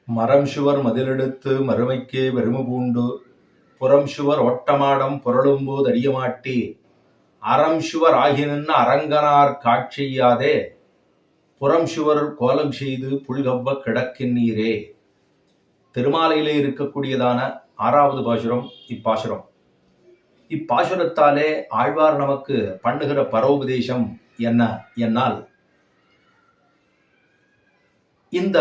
மரம் சுவர் மதிலெடுத்து மறுமைக்கே வெறும பூண்டு புறம் சுவர் ஓட்டமாடம் புரளும்போது அறியமாட்டி அறம் சுவர் ஆகினின் அரங்கனார் காட்சியாதே புறம் சுவர் கோலம் செய்து புல்கவ்வ கிடக்கின்றீரே. திருமாலையிலே இருக்கக்கூடியதான 6வது பாசுரம் இப்பாசுரம். இப்பாசுரத்தாலே ஆழ்வார் நமக்கு பண்ணுகிற பரோபதேசம் என்ன என்னால், இந்த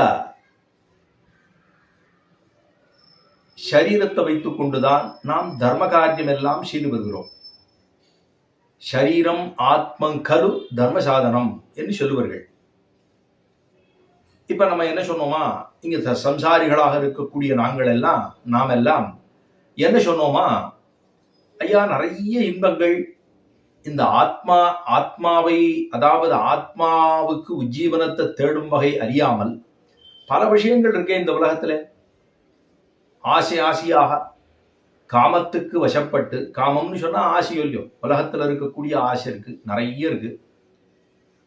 சரீரத்தை வைத்துக் கொண்டுதான் நாம் தர்ம காரியம் எல்லாம் செய்து வருகிறோம். சரீரம் ஆத்மங்கரு தர்ம சாதனம் என்று சொல்லுவார்கள். இப்ப நம்ம என்ன சொன்னோமா, இங்க சம்சாரிகளாக இருக்கக்கூடிய நாம் எல்லாம் என்ன சொன்னோமா, ஐயா நிறைய இன்பங்கள் இந்த ஆத்மாவை அதாவது ஆத்மாவுக்கு உஜ்ஜீவனத்தை தேடும் வகை அறியாமல் பல விஷயங்கள் இருக்கே இந்த உலகத்துல. ஆசையாக காமத்துக்கு வசப்பட்டு, காமம்னு சொன்னா ஆசையொல்லியோ, உலகத்துல இருக்கக்கூடிய ஆசை இருக்கு, நிறைய இருக்கு.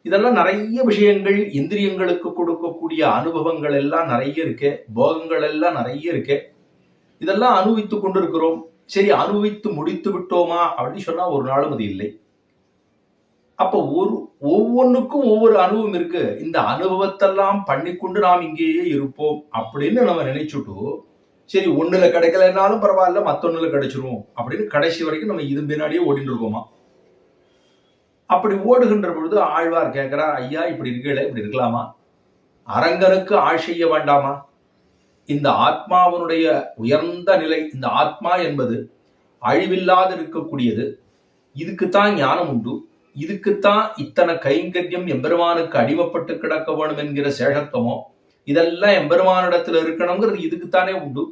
இதெல்லாம் நிறைய விஷயங்கள், இந்திரியங்களுக்கு கொடுக்கக்கூடிய அனுபவங்கள் எல்லாம் நிறைய இருக்கு, போகங்கள் எல்லாம் நிறைய இருக்கு. இதெல்லாம் அனுபவித்துக் கொண்டு இருக்கிறோம். சரி, அனுபவித்து முடித்து விட்டோமா அப்படின்னு சொன்னா ஒரு நாளும் அது இல்லை. அப்ப ஒவ்வொன்றுக்கும் ஒவ்வொரு அனுபவம் இருக்கு. இந்த அனுபவத்தெல்லாம் பண்ணிக்கொண்டு நாம் இங்கேயே இருப்போம் அப்படின்னு நம்ம நினைச்சுட்டு, சரி ஒண்ணுல கிடைக்கலனாலும் பரவாயில்ல மத்தொன்னுல கிடைச்சிரும் அப்படின்னு கடைசி வரைக்கும் நம்ம இது பின்னாடியே ஓடிட்டு இருக்கோமா? அப்படி ஓடுகின்ற பொழுது ஆழ்வார் கேட்கிறார், ஐயா இப்படி இருக்கல, இப்படி இருக்கலாமா? அரங்கனுக்கு ஆள் செய்ய வேண்டாமா? இந்த ஆத்மாவனுடைய உயர்ந்த நிலை, இந்த ஆத்மா என்பது அழிவில்லாது இருக்கக்கூடியது. இதுக்குத்தான் ஞானம் உண்டு, இதுக்குத்தான் இத்தனை கைங்கரியம் எம்பெருமானுக்கு அடிமைப்பட்டு கிடக்க வேணும் என்கிற சேஷத்துவமோ இதெல்லாம் எம்பெருமானிடத்தில் இருக்கணுங்கிறது இதுக்குத்தானே உண்டு.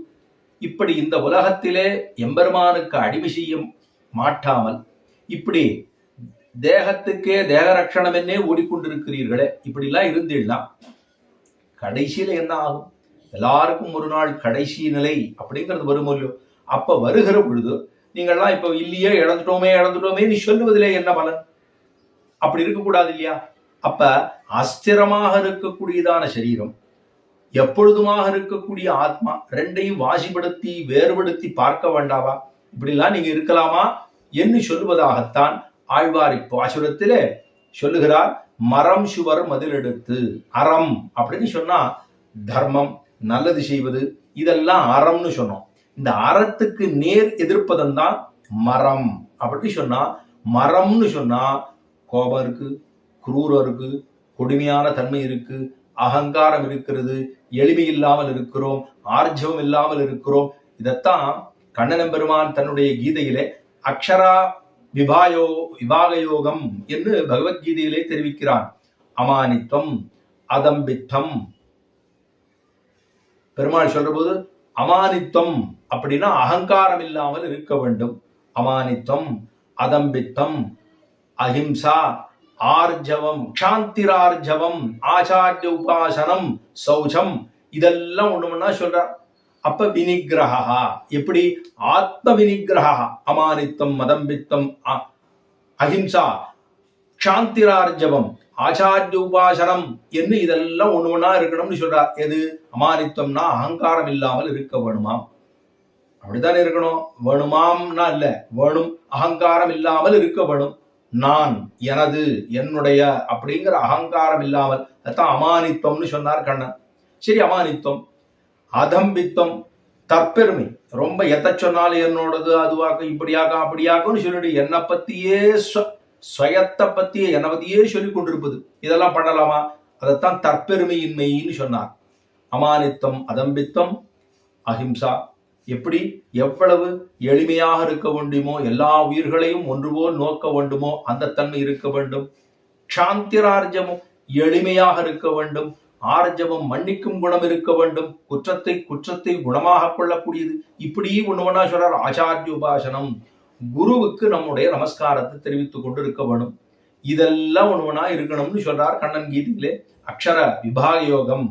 இப்படி இந்த உலகத்திலே எம்பெருமானுக்கு அடிமை செய்ய மாட்டாமல் இப்படி தேகத்துக்கே தேக ரட்சணம் என்னே ஓடிக்கொண்டிருக்கிறீர்களே, இப்படிலாம் இருந்தீங்கன்னா கடைசியில என்ன ஆகும்? எல்லாருக்கும் ஒரு நாள் கடைசி நிலை அப்படிங்கிறது வரும் இல்லையோ? அப்ப வருகிற பொழுது நீங்கள்லாம் இப்ப இல்லையே, இழந்துட்டோமே நீ சொல்லுவதிலே என்ன பலன்? அப்படி இருக்கக்கூடாது இல்லையா? அப்ப அஸ்திரமாக இருக்கக்கூடியதான சரீரம், எப்பொழுதுமாக இருக்கக்கூடிய ஆத்மா, ரெண்டையும் வாசிப்படுத்தி வேறுபடுத்தி பார்க்க வேண்டாவா? இப்படிலாம் நீங்க இருக்கலாமா என்று சொல்லுவதாகத்தான் ஆழ்வார் பாசுரத்திலே சொல்லுகிறார். மரம் சுவர் மதிலெடுத்து, அறம் அப்படின்னு சொன்னா தர்மம், நல்லது செய்வது, இதெல்லாம் அறம்னு சொன்னோம். இந்த அறத்துக்கு நேர் எதிர்ப்பதன் தான் மரம். அப்படி சொன்னா, மரம்னு சொன்னா கோபம் இருக்கு, குரூரம் இருக்கு, கொடுமையான தன்மை இருக்கு, அகங்காரம் இருக்கிறது, எளிமை இல்லாமல் இருக்கிறோம், ஆர்ஜவம் இல்லாமல் இருக்கிறோம். இதத்தான் கண்ணன் பெருமான் தன்னுடைய கீதையிலே அக்ஷரா விபாகயோகம் என்று பகவத்கீதையிலே தெரிவிக்கிறான். அமானித்வம் அதம்பித்தம். பெருமாள் சொல்ற போது அமானித்வம் அப்படின்னா அகங்காரம் இல்லாமல் இருக்க வேண்டும். அமானித்வம் அதம்பித்தம் அஹிம்சா ஆர்ஜவம் க்ஷாந்திரார்ஜவம் ஆச்சாரிய உபாசனம் சௌச்சம், இதெல்லாம் ஒண்ணுமன்னா சொல்றார். அப்ப வினிகிரஹா, எப்படி? ஆத்ம வினிகிரஹா, அமானித்தம் மதம்பித்தம் அஹிம்சா க்ஷாந்திரார்ஜவம் ஆச்சாரிய உபாசனம் என்று இதெல்லாம் ஒண்ணு இருக்கணும்னு சொல்றார். எது? அமானித்தம்னா அகங்காரம் இல்லாமல் இருக்க வேணுமாம். அப்படித்தானே இருக்கணும். வேணுமாம்னா இல்ல, வேணும், அகங்காரம் இல்லாமல் இருக்க வேணும். நான், எனது, என்னுடைய அப்படிங்கிற அகங்காரம் இல்லாமல், அதான் அமானித்வம்னு சொன்னார் கண்ணன். சரி, அமானித்வம். அதம்பித்தம் தற்பெருமை, ரொம்ப எத்த சொன்னாலும் என்னோடது, அதுவாக்க இப்படியாக்க அப்படியாக்கும்னு சொல்லிட்டு என்னை பத்தியே ஸ்வயத்தை பத்தியே என்னை பத்தியே சொல்லி கொண்டிருப்பது, இதெல்லாம் பண்ணலாமா? அதைத்தான் தற்பெருமையின்மைன்னு சொன்னார். அமானித்தம் அதம்பித்தம் அஹிம்சா. எப்படி எவ்வளவு எளிமையாக இருக்க வேண்டுமோ, எல்லா உயிர்களையும் ஒன்றுபோல் நோக்க வேண்டுமோ அந்த தன்மை இருக்க வேண்டும். க்ஷாந்திரார்ஜமும் எளிமையாக இருக்க வேண்டும். ஆர்ஜவம் மன்னிக்கும் குணம் இருக்க வேண்டும். குற்றத்தை குணமாக கொள்ளக்கூடியது. இப்படி ஒண்ணுவனா சொல்றார். ஆச்சாரிய உபாசனம், குருவுக்கு நம்முடைய நமஸ்காரத்தை தெரிவித்துக் கொண்டு இருக்க வேண்டும். இதெல்லாம் ஒண்ணுவனா இருக்கணும்னு சொல்றார் கண்ணன் கீதையிலே. அக்ஷர விபாக யோகம்,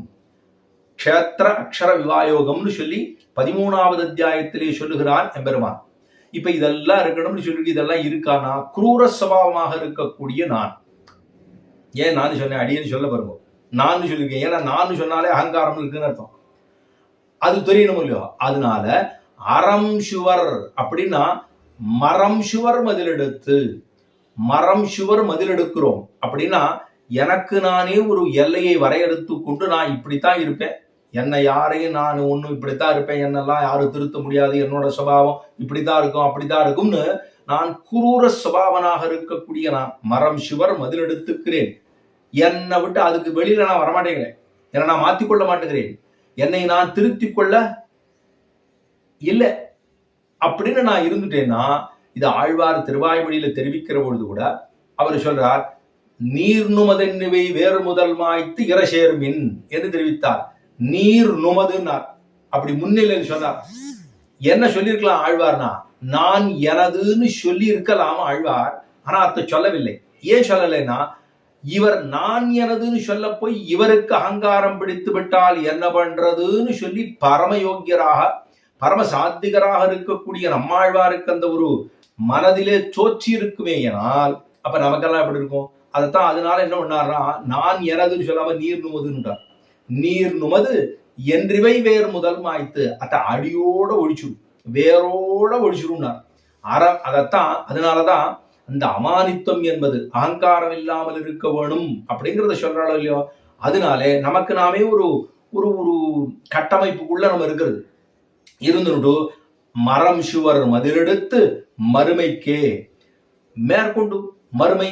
க்ஷேத்திர அக்ஷர விவாயோகம்னு சொல்லி 13வது அத்தியாயத்திலே சொல்லுகிறான் எம்பெருமான். இப்ப இதெல்லாம் இருக்கணும்னு சொல்லி இதெல்லாம் இருக்கானா? குரூர சுபாவமாக இருக்கக்கூடிய நான். ஏன் நான் சொன்னேன்? அடியன்னு சொல்ல பாருங்க, நான் சொல்லியிருக்கேன். ஏன்னா நான் சொன்னாலே அகங்காரம் இருக்குன்னு அர்த்தம். அது தெரியணும் இல்லையோ. அதனால அறம் சுவர் அப்படின்னா மரம் சுவர் மதிலெடுத்து, மரம் சுவர் மதிலெடுக்கிறோம் அப்படின்னா எனக்கு நானே ஒரு எல்லையை வரையறுத்து கொண்டு நான் இப்படித்தான் இருப்பேன், என்னை யாரையும் நான் ஒன்றும் இப்படித்தான் இருப்பேன், என்னெல்லாம் யாரும் திருத்த முடியாது, என்னோட சுபாவம் இப்படித்தான் இருக்கும் அப்படித்தான் இருக்கும்னு நான் குரூர சுபாவனாக இருக்கக்கூடிய நான் மரம் சுவர் மதிலெடுத்துக்கிறேன். என்னை விட்டு அதுக்கு வெளியில நான் வரமாட்டேங்கிறேன், என்னை நான் மாற்றிக்கொள்ள மாட்டேங்கிறேன், என்னை நான் திருத்திக் கொள்ள இல்லை அப்படின்னு நான் இருந்துட்டேன்னா, இது ஆழ்வார் திருவாய்மொழியில தெரிவிக்கிற பொழுது கூட அவர் சொல்றார், நீர் நுமதென்னுவை வேறு முதல் மாய்த்து இரசேர்மின் என்று தெரிவித்தார். நீர் நுமதுன்னார். அப்படி முன்னிலையில் சொன்னார். என்ன சொல்லியிருக்கலாம் ஆழ்வார்னா, நான் எனதுன்னு சொல்லி இருக்கலாம் ஆழ்வார், ஆனா அதை சொல்லவில்லை. ஏன் சொல்லலைன்னா, இவர் நான் எனதுன்னு சொல்ல போய் இவருக்கு அகங்காரம் பிடித்து விட்டால் என்ன பண்றதுன்னு சொல்லி பரமயோக்கியராக பரம சாத்திகராக இருக்கக்கூடிய நம்மாழ்வாருக்கு அந்த ஒரு மனதிலே தோற்றி இருக்குமே ஆனால் அப்ப நமக்கெல்லாம் எப்படி இருக்கும்? அதைத்தான் அதனால என்ன பண்ணாரா, நான் எனதுன்னு சொல்லாம நீர் நுமதுன்றார். நீர் நுமது என்றிவை வேறு முதல் மாய்த்து, அத்த அடியோட ஒழிச்சுடும், வேரோட ஒழிச்சுடும்னார். அதைத்தான் அதனாலதான் அந்த அமானித்துவம் என்பது அகங்காரம் இல்லாமல் இருக்க வேணும் அப்படிங்கிறத சொல்றாளோ இல்லையோ. அதனாலே நமக்கு நாமே ஒரு ஒரு ஒரு கட்டமைப்புக்குள்ள நம்ம இருக்கிறது இருந்துட்டு மரம் சுவர் மதிலெடுத்து மறுமைக்கே மேற்கொண்டு மறுமை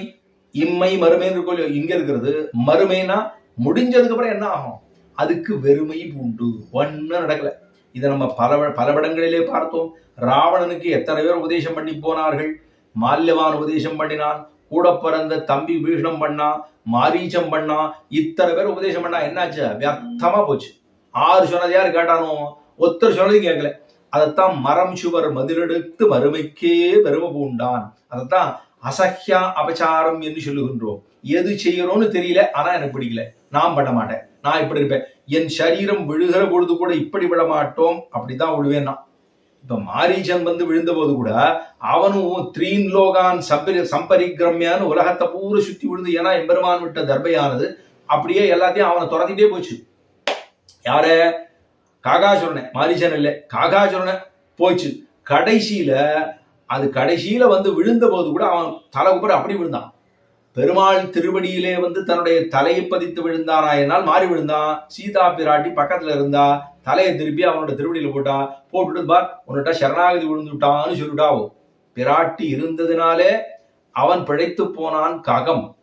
இம்மை மறுமைன்னு இருக்கோ இல்லையோ, இங்க இருக்கிறது மறுமைனா முடிஞ்சதுக்கு அப்புறம் என்ன ஆகும், அதுக்கு வெறுமை பூண்டு ஒன்னும் நடக்கல. இதை நம்ம பல இடங்களிலே பார்த்தோம். ராவணனுக்கு எத்தனை பேர் உபதேசம் பண்ணி போனார்கள். மால்யவான் உபதேசம் பண்ணினான், கூட பிறந்த தம்பி பீஷ்ணம் பண்ணா, மாரீச்சம் பண்ணா, இத்தனை பேர் உபதேசம் பண்ணா, என்னாச்சு? வியர்த்தமா போச்சு. 6 சொன்னது யாரு கேட்டானோ, ஒருத்தர் சொன்னதையும் கேட்கல. அதைத்தான் மரம் சுவர் மதிலெடுத்து மறுமைக்கே பெருமை பூண்டான். அதைத்தான் அசஹ்யா அபச்சாரம் என்று சொல்லுகின்றோம். எது செய்யறோம்னு தெரியல, ஆனா எனக்கு பிடிக்கல, நான் பண்ண மாட்டேன், நான் இப்படி இருப்பேன், என் சரீரம் விழுகிற பொழுது கூட இப்படி விட மாட்டோம், அப்படித்தான் விழுவேன் நான். இப்ப மாரீச்சன் வந்து விழுந்த போது கூட அவனும் 3 லோகான் சம்பரிக்கிரமியான்னு உலகத்தை பூரா சுத்தி விழுந்து, ஏன்னா எம்பெருமான் விட்ட தர்பையானது அப்படியே எல்லாத்தையும் அவனை துரத்திட்டே போச்சு. யார? காகாசுரனை. மாரீச்சன் இல்லை, காகாசுரனை போச்சு. கடைசியில வந்து விழுந்த போது கூட அவன் தலை குப்புற அப்படி விழுந்தான். பெருமாள் திருவடியிலே வந்து தன்னுடைய தலையை பதித்து விழுந்தானா என்னால் மாறி விழுந்தான். சீதா பிராட்டி பக்கத்துல இருந்தா, தலையை திருப்பி அவனோட திருவடியில போட்டுட்டு பார் உன்னிட்ட சரணாகதி விழுந்துட்டான்னு சொல்லிட்டாவோ. பிராட்டி இருந்ததுனாலே அவன் பிழைத்து போனான்.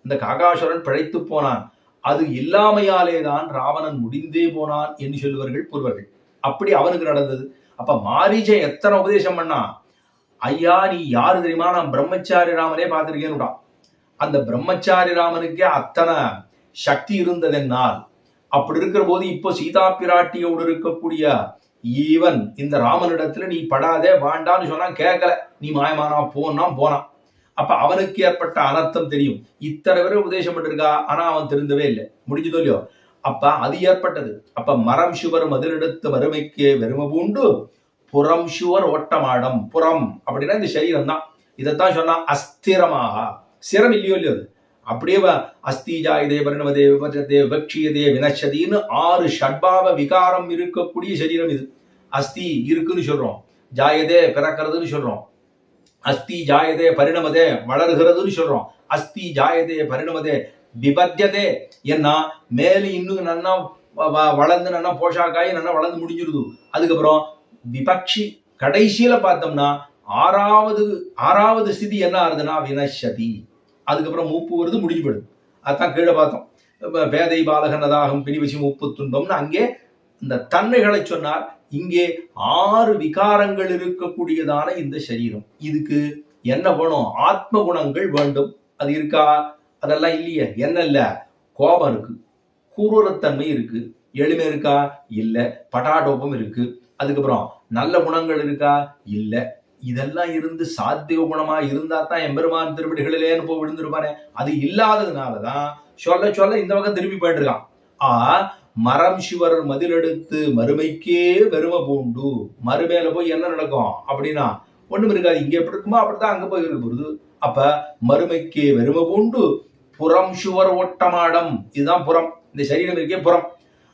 இந்த காகாசுரன் பிழைத்து போனான். அது இல்லாமையாலே தான் ராவணன் முடிந்தே போனான் என்று சொல்லுவார்கள் பூர்வர்கள். அப்படி அவனுக்கு நடந்தது. அப்ப மாரீச்சன் எத்தனை உபதேசம் பண்ணா, ஐயா நீ யாரு தெரியுமா, நான் பிரம்மச்சாரி ராமனே பார்த்திருக்கேன்னுடான். அந்த பிரம்மச்சாரி ராமனுக்கே அத்தனை சக்தி இருந்ததென்னால், அப்படி இருக்கிற போது இப்போ சீதா பிராட்டியோடு இருக்கக்கூடிய ஈவன் இந்த ராமனிடத்துல நீ படாதே வாண்டான்னு சொன்னா கேட்கல, நீ மாயமானா போனான். அப்ப அவனுக்கு ஏற்பட்ட அனர்த்தம் தெரியும். இத்தனை பேர் உபதேசம் பண்ணிருக்கா, ஆனா அவன் திருந்தவே இல்லை, முடிஞ்சதோ இல்லையோ. அப்ப அது ஏற்பட்டது. அப்ப மரம் சுவர் மதிலெடுத்து வறுமைக்கு வெறும பூண்டு புறம் சுவர் ஓட்டமாடம். புறம் அப்படின்னா இந்த சரீரம் தான். இதைத்தான் சொன்னா அஸ்திரமாக, சிரம் இல்லையோ இல்லையோ, அது அப்படியே அஸ்தி ஜாயதே பரிணமதே விபஜதே விவக்ஷியதே வினச்சதின்னு 6 ஷட்பாவ விகாரம் இருக்கக்கூடிய சரீரம் இது. அஸ்தி இருக்குன்னு சொல்றோம், ஜாயதே பிறக்கிறதுன்னு சொல்றோம், அஸ்தி ஜாயதே பரிணமதே வளர்கிறதுன்னு சொல்றோம், அஸ்தி ஜாயதே பரிணமதே விபத்தியதே என்ன மேலே இன்னும் நன்னா வளர்ந்து நன்னா போஷாக்காய் நன்னா வளர்ந்து முடிஞ்சிருது. அதுக்கப்புறம் விபக்ஷி கடைசியில பார்த்தோம்னா ஆறாவது ஸ்திதி என்ன ஆகுதுன்னா வினஷதி. அதுக்கப்புறம் மூப்பு வருது, முடிஞ்சு போயிடுது. அதான் கீழே பார்த்தோம், வேதை பாலகனதாகும் பிணிவசி மூப்பு துன்பம்னு அங்கே இந்த தன்மைகளை சொன்னார். இங்கே 6 விகாரங்கள் இருக்கக்கூடியதான இந்த சரீரம். இதுக்கு என்ன வேணும்? ஆத்ம குணங்கள் வேண்டும். அது இருக்கா? அதெல்லாம் இல்லையே. என்ன இல்ல? கோபம் இருக்கு, கூரத்தன்மை இருக்கு, எளிமை இருக்கா? இல்ல. பட்டாடோப்பம் இருக்கு. அதுக்கப்புறம் நல்ல குணங்கள் இருக்கா? இல்ல. இதெல்லாம் இருந்து சாத்திய குணமா இருந்தா தான் எம்பெருமான் திருவடிகளிலேன்னு போய் விழுந்திருப்பானே. அது இல்லாததுனாலதான் சொல்ல இந்த பக்கம் திரும்பி போயிட்டு இருக்கான். மரம் சுவர் மதிலெடுத்து மறுமைக்கே வெறும பூண்டு. மறுமையில போய் என்ன நடக்கும் அப்படின்னா ஒண்ணும் இருக்காது. இங்க எப்படி இருக்குமோ அப்படித்தான் அங்க போய் இருக்க போகுது. அப்ப மறுமைக்கே வெறும பூண்டு புறம் சுவர் ஓட்டமாடம். இதுதான் புறம். இந்த சரீரம் இருக்கே புறம்.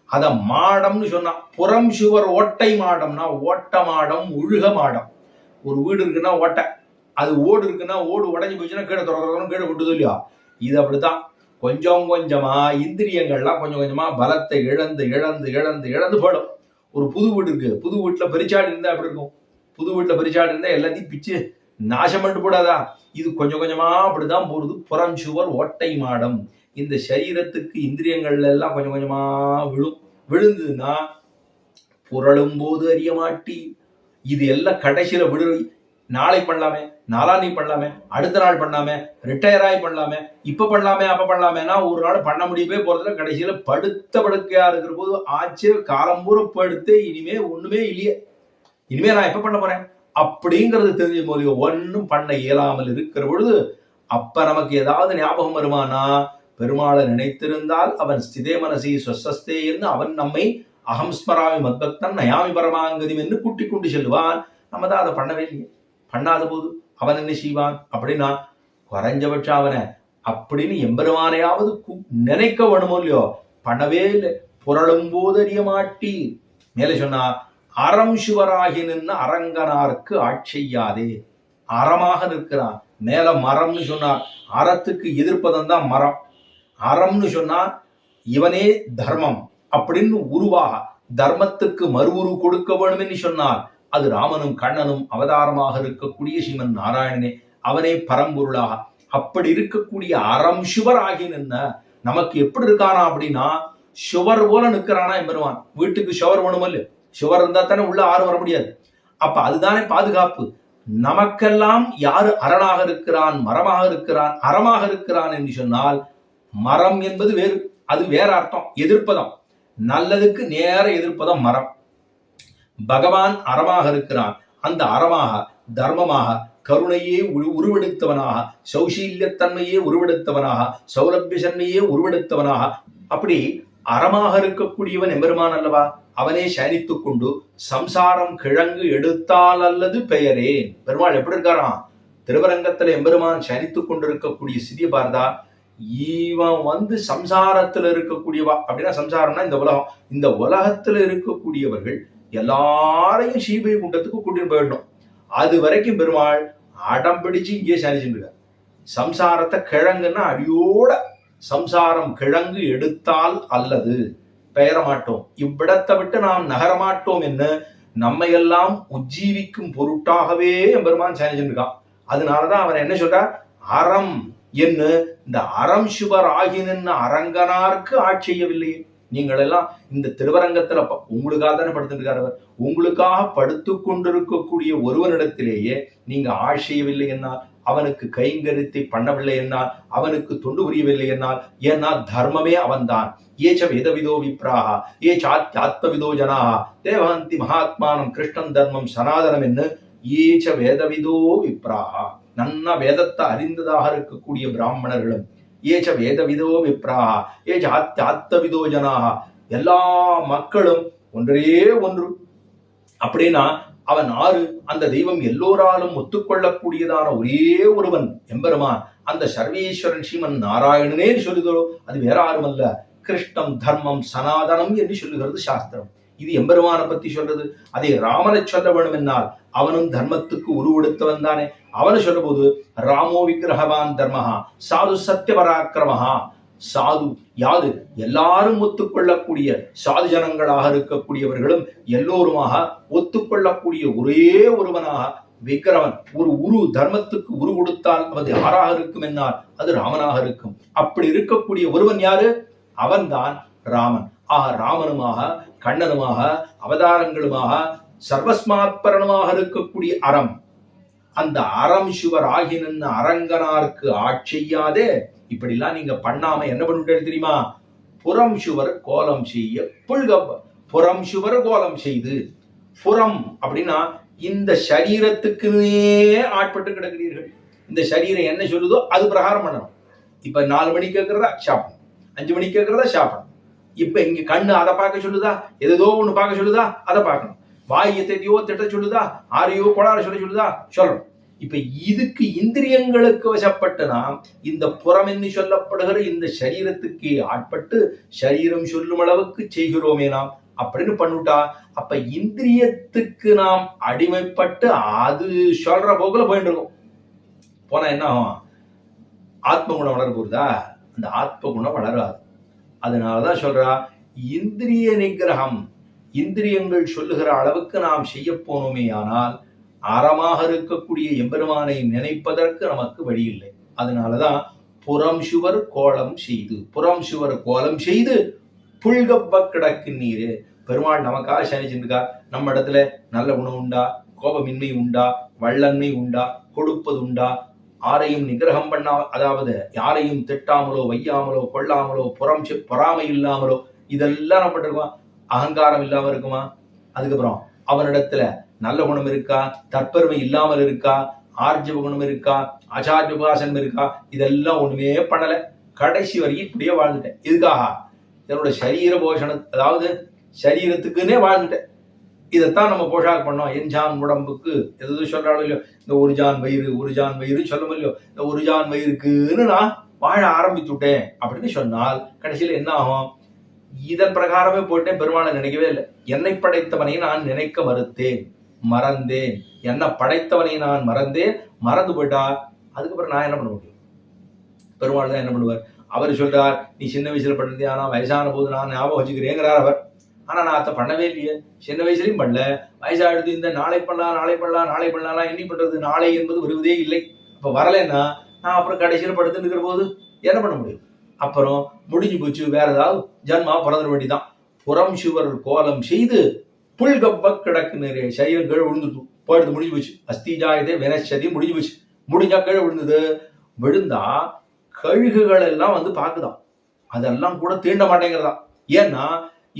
அத மாடம்னு சொன்னா, புறம் சுவர் ஓட்டை மாடம்னா ஓட்ட மாடம், ஒழுக மாடம். ஒரு வீடு இருக்குன்னா ஓட்டை, அது ஓடு இருக்குன்னா ஓடு உடஞ்சி போச்சுன்னா கீழே தொடர்ந்து கீழே விட்டுது இல்லையா? இது அப்படித்தான். கொஞ்சம் கொஞ்சமா இந்திரியங்கள்லாம் கொஞ்சம் கொஞ்சமா பலத்தை இழந்து இழந்து இழந்து இழந்து போயிடும். ஒரு புது வீடு இருக்கு, புது வீட்டுல பெருச்சாடு இருந்தா எப்படி இருக்கும்? புது வீட்டுல பெருச்சாடு இருந்தா எல்லாத்தையும் பிச்சு நாசம் பண்ணிட்டு போடாதா? இது கொஞ்சம் கொஞ்சமா அப்படிதான் போறது. புறம் சுவர் ஓட்டை மாடம். இந்த சரீரத்துக்கு இந்திரியங்கள்ல எல்லாம் கொஞ்சம் கொஞ்சமா விழுந்ததுன்னா புரளும் போது அறிய மாட்டி. இது எல்லாம் கடைசியில விடு. நாளை பண்ணலாமே, நாளானி பண்ணலாமே, அடுத்த நாள் பண்ணலாமே, ரிட்டையர் ஆகி பண்ணலாமே, இப்ப பண்ணலாமே, அப்ப பண்ணலாமேனா ஒரு நாள் பண்ண முடியவே போறதுல கடைசியில படுத்த படுக்கையா இருக்கிற போது ஆச்சு காலம்பூர படுத்து இனிமே ஒண்ணுமே இல்லையே, இனிமே நான் எப்ப பண்ண போறேன் அப்படிங்கிறது தெரிஞ்ச போது ஒன்னும் பண்ண இயலாமல் இருக்கிற பொழுது அப்ப நமக்கு ஏதாவது ஞாபகம் வருமானா, பெருமாளை நினைத்திருந்தால் அவன் ஸ்திதே மனசி ஸ்வஸ்தே என்று அவன் நம்மை அகம் ஸ்மராமி மத்பக்தன் நயாமி பரமாங்கதி என்று கூட்டிக் கொண்டு செல்வான். நம்ம தான் அதை பண்ணவே இல்லையே. பண்ணாத போது அவன் என்ன செய்வான் அப்படின்னா, குறைஞ்சபட்சம் அவனை அப்படின்னு எம்பெருமானையாவது நினைக்க வேணுமோ இல்லையோ, பண்ணவே இல்லை. புரளும் போது அறிய மாட்டி. மேலே சொன்னா, அறம் சுவராகி நின்று அரங்கனாருக்கு ஆட்செய்யாதே. அறமாக நிற்கிறான். மேல மரம்னு சொன்னார், அறத்துக்கு எதிர்ப்பதம் தான் மரம். அறம்னு சொன்னா இவனே தர்மம் அப்படின்னு உருவாக தர்மத்துக்கு மறு உரு கொடுக்க வேணும் என்று சொன்னால் அது ராமனும் கண்ணனும் அவதாரமாக இருக்கக்கூடிய ஸ்ரீமன் நாராயணனே, அவனே பரம்பொருளாக. அப்படி இருக்கக்கூடிய அறம் சுவர் ஆகி நின்ன நமக்கு எப்படி இருக்கானா அப்படின்னா, சுவர் போல நிற்கிறானா எம்பெருமான். வீட்டுக்கு சுவர் வேணுமோ இல்லையோ, சுவர் இருந்தா தானே உள்ள ஆறு வர முடியாது. அப்ப அதுதானே பாதுகாப்பு. நமக்கெல்லாம் யாரு அரணாக இருக்கிறான், மரமாக இருக்கிறான், அறமாக இருக்கிறான் என்று சொன்னால், மரம் என்பது வேறு, அது வேற அர்த்தம், எதிர்ப்பதம். நல்லதுக்கு நேர எதிர்ப்பதம் மரம். பகவான் அறமாக இருக்கிறான். அந்த அறமாக தர்மமாக கருணையே உருவெடுத்தவனாக, சௌசீல்யத்தன்மையே உருவெடுத்தவனாக, சௌலபியசன்மையே உருவெடுத்தவனாக, அப்படி அறமாக இருக்கக்கூடியவன் எம்பெருமான் அல்லவா. அவனே சயனித்துக் கொண்டு சம்சாரம் கிழங்கு எடுத்தால் அல்லது பெயரே. பெருமாள் எப்படி இருக்காராம் திருவரங்கத்துல எம்பெருமான் சயனித்துக் கொண்டிருக்கக்கூடிய சிறிய பார்த்தா, இவன் சம்சாரத்துல இருக்கக்கூடியவா அப்படின்னா, சம்சாரம்னா இந்த உலகம். இந்த உலகத்துல இருக்கக்கூடியவர்கள் எல்லாரையும் ஸ்ரீபை குண்டத்துக்கு கூட்டிட்டு போயிடணும். அது வரைக்கும் பெருமாள் அடம் பிடிச்சு இங்கே சனிச்சுட்டு. சம்சாரத்தை கிழங்குன்னா அடியோட சம்சாரம் கிழங்கு எடுத்தால் அல்லது பெயர மாட்டோம், இவ்விடத்தை விட்டு நாம் நகரமாட்டோம் என்று நம்மையெல்லாம் உஜ்ஜீவிக்கும் பொருட்டாகவே பெருமான் சனிச்சுருக்கான். அதனாலதான் அவன் என்ன சொல்றார், அறம் என்று இந்த அறம் சுவர் ஆகி நின்று அரங்கனாருக்கு ஆட்செய்யவில்லையே. நீங்கள் எல்லாம் இந்த திருவரங்கத்துல உங்களுக்காக தானே படுத்துட்டு இருக்காரு. உங்களுக்காக படுத்து கொண்டிருக்கக்கூடிய ஒருவனிடத்திலேயே நீங்க ஆட்செய்யவில்லை என்னால், அவனுக்கு கைங்கரித்தை பண்ணவில்லை என்னால், அவனுக்கு தொண்டு புரியவில்லை என்னால், ஏன்னா தர்மமே அவன்தான். ஏச்ச வேதவிதோ விப்ராஹா ஏச்சாத்யாத்மவிதோ ஜனாஹா தேவஹந்தி மகாத்மானம் கிருஷ்ணன் தர்மம் சனாதனம் என்று ஏச்ச வேதவிதோ விப்ராஹா. நன்னா வேதத்தை அறிந்ததாக இருக்கக்கூடிய பிராமணர்களும், ஏச்ச வேதவிதோ விப்ராஹா ஏச்சாத்யாத்மவிதோ ஜனாஹா, எல்லா மக்களும் ஒன்றே ஒன்று அப்படின்னா அவன் ஆறு. அந்த தெய்வம் எல்லோராலும் ஒத்துக்கொள்ளக்கூடியதான ஒரே ஒருவன் எம்பெருமான், அந்த சர்வேஸ்வரன் ஸ்ரீமன் நாராயணனே சொல்லுகிறோ, அது வேற யாரும் அல்ல, கிருஷ்ணம் தர்மம் சனாதனம் என்று சொல்லுகிறது சாஸ்திரம். இது எம்பெருமான பத்தி சொல்றது. அதை ராமனை சொல்ல வேணும் என்னால் அவனும் தர்மத்துக்கு உருவெடுத்தவன் தானே. அவனை சொல்ல போது ராமோ விக்கிரகவான் தர்மஹா சாது சத்திய பராக்கிரமஹா. சாது யாது எல்லாரும் ஒத்துக்கொள்ளக்கூடிய சாது ஜனங்களாக இருக்கக்கூடியவர்களும் எல்லோருமாக ஒத்துக்கொள்ளக்கூடிய ஒரே ஒருவனாக விக்கிரவன். ஒரு உரு தர்மத்துக்கு உரு கொடுத்தால் அது யாராக இருக்கும் என்னால் அது ராமனாக இருக்கும். அப்படி இருக்கக்கூடிய ஒருவன் யாரு? அவன்தான் ராமன். ஆக ராமனுமாக கண்ணனுமாக அவதாரங்களுமாக சர்வஸ்மாத்பரணமாக இருக்கக்கூடிய அறம், அந்த அறம் சுவர் ஆகி நின்று அரங்கனாருக்கு ஆட்செய்யாதே. இப்படிலாம் நீங்க பண்ணாம என்ன பண்ணிட்டு தெரியுமா, புறம் சுவர் கோலம் செய்ய புல்க. புறம் சுவர் கோலம் செய்து, புறம் அப்படின்னா இந்த சரீரத்துக்குன்னே ஆட்பட்டு கிடக்கிறீர்கள். இந்த சரீரம் என்ன சொல்லுதோ அது பிரகாரம் பண்ணணும். இப்ப 4 மணிக்கு கேட்கிறதா சாப்பிடணும், 5 மணிக்கு கேட்கிறதா சாப்பிடணும். இப்ப இங்க கண்ணு அதை பார்க்க சொல்லுதா, ஏதோ ஒண்ணு பார்க்க சொல்லுதா அதை பார்க்கணும். வாய் எத்தையோ திட்ட சொல்லுதா, ஆரையோ கொடார சொல்லுதா சொல்லணும். இப்ப இதுக்கு இந்திரியங்களுக்கு வசப்பட்டு நாம் இந்த புறம் என்று சொல்லப்படுகிற இந்த சரீரத்துக்கு ஆட்பட்டு சரீரம் சொல்லும் அளவுக்கு செய்கிறோமே நாம் அப்படின்னு பண்ணிட்டா, அப்ப இந்திரியத்துக்கு நாம் அடிமைப்பட்டு அது சொல்ற போக்குல போயிட்டு இருக்கோம். போனா என்ன ஆகும்? ஆத்ம குணம் வளர போகுதா? அந்த ஆத்ம குணம் வளராது. அதனாலதான் சொல்றா, இந்திரிய நிகிரகம், இந்திரியங்கள் சொல்லுகிற அளவுக்கு நாம் செய்ய போனோமே ஆனால் அறமாக இருக்கக்கூடிய எம்பெருமானை நினைப்பதற்கு நமக்கு வழி இல்லை. அதனாலதான் புறம் சுவர் கோலம் செய்து, புறம் சுவர் கோலம் செய்து புல்கப்ப கிடக்கு நீரு. பெருமாள் நமக்காக சனிச்சிருக்கா. நம்ம இடத்துல நல்ல குணம் உண்டா, கோபமின்மை உண்டா, வள்ளன்மை உண்டா, கொடுப்பது உண்டா, யாரையும் நிகிரகம் பண்ணா, அதாவது யாரையும் திட்டாமலோ வையாமலோ கொள்ளாமலோ பொறாமை இல்லாமலோ, இதெல்லாம் நம்ம இருக்குமா? அகங்காரம் இல்லாம இருக்குமா? அதுக்கப்புறம் அவனிடத்துல நல்ல குணம் இருக்கா, தற்பெருமை இல்லாமல் இருக்கா, ஆர்ஜவ குணம் இருக்கா, ஆச்சாரிய உபாசனம் இருக்கா? இதெல்லாம் ஒண்ணுமே பண்ணல. கடைசி வரைக்கும் இப்படியே வாழ்ந்துட்டேன். எதுக்காக? என்னோட சரீர போஷணம், அதாவது சரீரத்துக்குன்னே வாழ்ந்துட்டேன். இதைத்தான் நம்ம போஷாக் பண்ணோம். என் ஜான் உடம்புக்கு எது சொல்றாலும் இல்லையோ, இந்த ஒரு ஜான் வயிறு சொல்ல இல்லையோ, இந்த ஒரு ஜான் வயிறுக்குன்னு நான் வாழ ஆரம்பித்துட்டேன் அப்படின்னு சொன்னால் கடைசியில என்ன ஆகும்? இதன் பிரகாரமே போட்டேன். பெருமாளை நினைக்கவே இல்லை. என்னை படைத்தவனை நான் நினைக்க மறந்தேன். என்னை படைத்தவனை நான் மறந்து போயிட்டா அதுக்கப்புறம் நான் என்ன பண்ண முடியும்? பெருமாள் தான் என்ன பண்ணுவார்? அவர் சொல்றார், நீ சின்ன வயசுல பண்ணிருந்தே, ஆனா வயசான போது நான் ஞாபகம் வச்சுக்கிறேங்கிறார் அவர். ஆனா நான் அதை பண்ணவே இல்லையே. சின்ன வயசுலயும் பண்ணல, வயசாடுது. இந்த நாளை பண்ணலாம் எண்ணி பண்றது, நாளை என்பது வருவதே இல்லை. இப்ப வரலைன்னா நான் அப்புறம் கடைசியில் படுத்து இருக்கிற போது என்ன பண்ண முடியும்? அப்புறம் முடிஞ்சு போச்சு, வேற ஏதாவது ஜன்மா பிறந்த வேண்டிதான். புறம் சுவர் கோலம் செய்து புல்கப்ப கிடக்கு நிறைய சரீரம் கீழே விழுந்துட்டு போயிடுது, முடிஞ்சு போச்சு. அஸ்திஜாயதே வினச்சதி முடிஞ்சு போச்சு. முடிஞ்சா கீழே விழுந்தது. விழுந்தா கழுகுகள் எல்லாம் வந்து பாக்குதான், அதெல்லாம் கூட தீண்ட மாட்டேங்கிறதா. ஏன்னா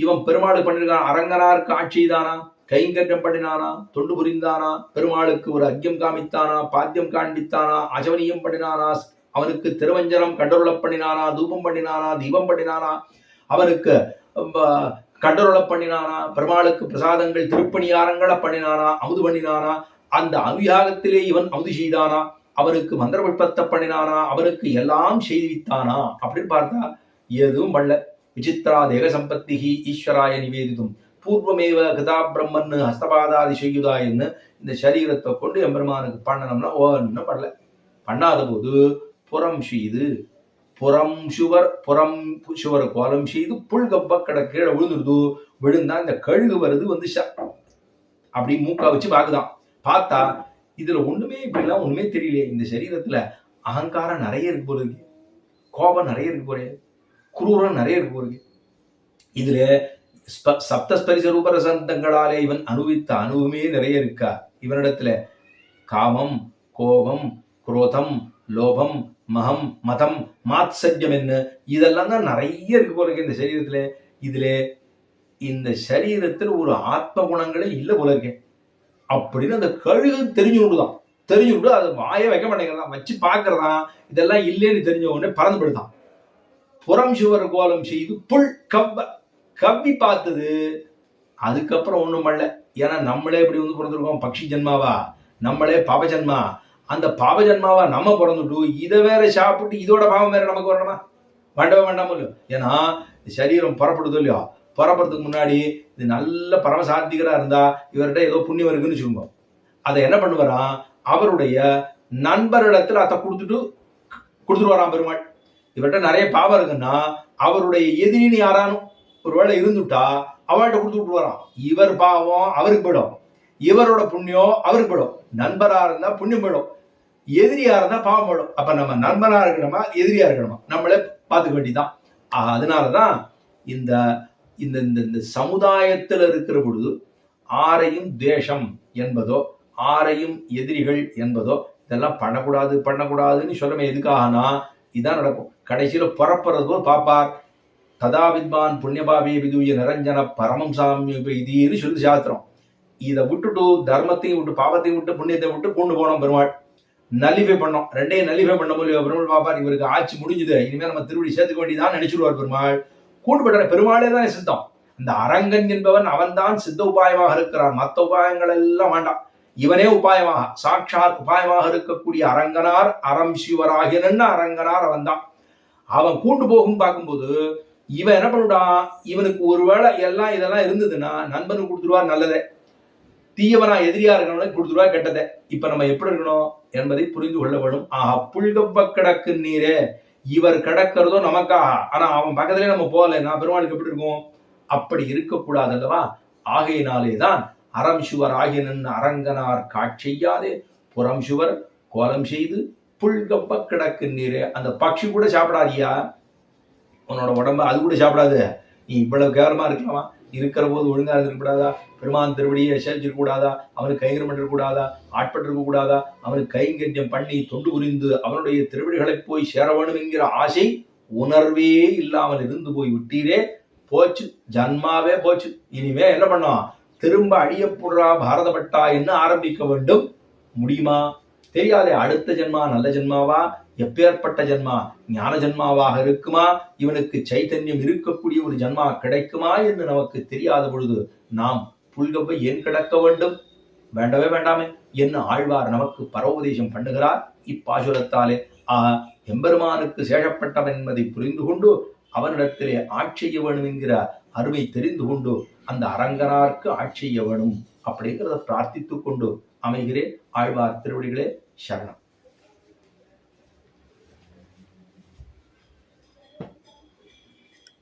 இவன் பெருமாளுக்கு பண்ணிருக்கான். அரங்கனாருக்கு ஆட்சி தானா, கைங்கரியம் பண்ணினானா, தொண்டு புரிந்தானா, பெருமாளுக்கு ஒரு அக்கியம் காமித்தானா, பாத்தியம் காண்பித்தானா, அஜவனியம் பண்ணினானா, அவனுக்கு திருவஞ்சனம் கண்டருள பண்ணினானா, தூபம் பண்ணினானா, தீபம் பண்ணினானா, அவனுக்கு கண்டருள பண்ணினானா, பெருமாளுக்கு பிரசாதங்கள் திருப்பணியாரங்களை பண்ணினானா, அமுது பண்ணினானா, அந்த அனுயாகத்திலே இவன் அமுது செய்தானா, அவனுக்கு மந்திர புஷ்பத்தை பண்ணினானா, அவனுக்கு எல்லாம் செய்வித்தானா அப்படின்னு பார்த்தா எதுவும் பண்ணல. விசித்ரா தேக சம்பத்திகி ஈஸ்வராய நிவேதிதும் பூர்வமேவ கதா பிரம்மன் ஹஸ்தபாதாதி செய்யுதாயன்னு இந்த சரீரத்தை கொண்டு எம்பெருமானுக்கு பண்ணணும்னா ஒன்றும் பண்ணல. பண்ணாத போது புறம் சுவர் கோலம் செய்து புல்கப்ப கீழே விழுந்துடுது. விழுந்தா இந்த கழுகு வருது வந்து அப்படி மூக்கா வச்சு பாக்குதான். பார்த்தா இதுல ஒண்ணுமே இப்படிலாம் ஒண்ணுமே தெரியலையே. இந்த சரீரத்துல அகங்காரம் நிறைய இருக்கு போல இருக்கு, கோபம் நிறைய இருக்கு போல, குரூரம் நிறைய இருக்கு போல. இதுல சப்தஸ்பரிச ரூபரசந்தங்களாலே இவன் அனுபவித்த அனுபவமே நிறைய இருக்கா. இவனிடத்துல காமம், கோபம், குரோதம், லோபம், மகம், மதம், மாத்சரியம் என்ன இதெல்லாம் தான் நிறைய இருக்கு போல இருக்கு இந்த சரீரத்துல. இதுல இந்த சரீரத்தில் ஒரு ஆத்ம குணங்களே இல்லை போல இருக்கேன் அப்படின்னு அந்த கழுகு தெரிஞ்சுக்கிட்டு அது வாய வைக்க மாட்டேங்கிறதான், வச்சு பார்க்கறதான். இதெல்லாம் இல்லைன்னு தெரிஞ்ச உடனே பறந்து போயிடுதான். புறம் சுவர் கோலம் செய்து புல் கவ்வி பார்த்தது. அதுக்கப்புறம் ஒண்ணும் பண்ணல. ஏன்னா நம்மளே இப்படி வந்து பிறந்திருக்கோம், பக்ஷி ஜென்மாவா, நம்மளே பாப ஜென்மா. அந்த பாப ஜென்மாவா நம்ம பிறந்துட்டு இதை வேற சாப்பிட்டு இதோட பாவம் வேற நமக்கு வரணுமா? வேண்டாமோ இல்லையோ. ஏன்னா சரீரம் புறப்படுதோ இல்லையோ, புறப்படுறதுக்கு முன்னாடி இது நல்ல பரமசாத்திகரா இருந்தா இவர்கிட்ட ஏதோ புண்ணியம் இருக்குன்னு சொல்லுங்க. அதை என்ன பண்ணுவாராம்? அவருடைய நண்பரிடத்துல அதை கொடுத்துட்டு வரான் பெருமாள். இவர்கிட்ட நிறைய பாவம் இருக்குன்னா அவருடைய எதிரின்னு யாரானும் ஒருவேளை இருந்துட்டா அவள்கிட்ட கொடுத்து விட்டுருவாராம். இவர் பாவம் அவருக்கு போயிடும், இவரோட புண்ணியம் அவருக்கு போயிடும். நண்பரா இருந்தா புண்ணியம் போயிடும், எதிரியா இருந்தா பாவம் போயிடும். அப்ப நம்ம நண்பனா இருக்கணுமா எதிரியா இருக்கணுமா நம்மளே பார்த்துக்க வேண்டியதான். அதனாலதான் இந்த இந்த இந்த சமுதாயத்தில் இருக்கிற பொழுது ஆரையும் துவேஷம் என்பதோ ஆரையும் எதிரிகள் என்பதோ இதெல்லாம் பண்ணக்கூடாதுன்னு சொல்றமே. எதுக்காகனா இதான் நடக்கும். கடைசியில புறப்படுறது போது பாப்பார், ததா வித்வான் புண்ணியபாவே விதூய நிரஞ்சன பரமம் சாமிய இதுன்னு சொல்லி சாஸ்திரம். இதை விட்டுட்டு தர்மத்தையும் விட்டு பாவத்தையும் விட்டு புண்ணியத்தை விட்டு கொண்டு போனோம். பெருமாள் நல்லிஃபை பண்ணோம், ரெண்டையும் நல்லிஃபை பண்ண முடியும். பெருமாள் பாப்பார், இவருக்கு ஆட்சி முடிஞ்சுது, இனிமேல் நம்ம திருவடி சேர்த்துக்க வேண்டியதான் நினைச்சிடுவார் பெருமாள். கூண்டுபட்ட பெருமாளே தான் சித்தம். அந்த அரங்கன் என்பவன் அவன் தான் சித்த உபாயமாக இருக்கிறான். மற்ற உபாயங்கள் எல்லாம் வேண்டாம். இவனே உபாயமாக சாட்சாத் உபாயமாக இருக்கக்கூடிய அரங்கனார் அறம் சிவராகினன்னு அரங்கனார் அவன் தான். அவன் கூண்டு போகும் பார்க்கும்போது இவன் என்ன பண்ணுடான், இவனுக்கு ஒருவேளை எல்லாம் இதெல்லாம் இருந்ததுன்னா நண்பனுக்கு கொடுத்துருவார் நல்லதே, தீயவனா எதிரியா இருக்கணும்னு கொடுத்துருவா கெட்டதை. இப்ப நம்ம எப்படி இருக்கணும் என்பதை புரிந்து கொள்ள வேணும். புல்கப்ப கிடக்கு நீரே, இவர் கிடக்கிறதோ நமக்காக, ஆனா அவன் பக்கத்திலே நம்ம போகல, நான் பெருமாளுக்கு எப்படி இருக்கும், அப்படி இருக்கக்கூடாது அல்லவா. ஆகையினாலேதான் அறம் சுவர் ஆகியனன் அரங்கனார் காட்செய்யாதே புறம் சுவர் கோலம் செய்து புல்கப்ப கிடக்கு நீரே. அந்த பட்சி கூட சாப்பிடாதியா, உன்னோட உடம்ப அது கூட சாப்பிடாது. நீ இவ்வளவு கேவலமா இருக்கலாமா, இருக்கிற போது ஒழுங்கா இருந்திருக்கூடாதா, பெருமான் திருவடியை சேமிச்சிருக்க கூடாதா, அவனுக்கு கைங்கரம் பண்ணிருக்க கூடாதா, ஆட்பட்டிருக்க கூடாதா, அவனுக்கு கைங்கரியம் பண்ணி தொண்டு புரிந்து அவனுடைய திருவடிகளை போய் சேர வேணும் என்கிற ஆசை உணர்வே இல்லாமல் இருந்து போய் விட்டீரே, போச்சு, ஜன்மாவே போச்சு. இனிமே என்ன பண்ணோம், திரும்ப அழியப்படுறா பாரதப்பட்டா என்ன ஆரம்பிக்க வேண்டும், முடியுமா, தெரியாதே. அடுத்த ஜென்மா நல்ல ஜென்மாவா, எப்பேற்பட்ட ஜென்மா, ஞான ஜென்மாவாக இருக்குமா, இவனுக்கு சைத்தன்யம் இருக்கக்கூடிய ஒரு ஜென்மா கிடைக்குமா என்று நமக்கு தெரியாத பொழுது நாம் புல்கப்பை ஏன் கிடக்க வேண்டும், வேண்டவே வேண்டாமே என்ன ஆழ்வார் நமக்கு பரோபதேசம் பண்ணுகிறார் இப்பாசுரத்தாலே. எம்பெருமானுக்கு சேஷப்பட்டவன் என்பதை புரிந்து கொண்டு அவனிடத்திலே ஆட்செய்ய வேணும் என்கிற அருமை தெரிந்து கொண்டு அந்த அரங்கனாருக்கு ஆட்செய்ய வேணும் அப்படிங்கிறத பிரார்த்தித்துக் கொண்டு அமைகிறேன். ஆழ்வார் திருவடிகளே சரணம்.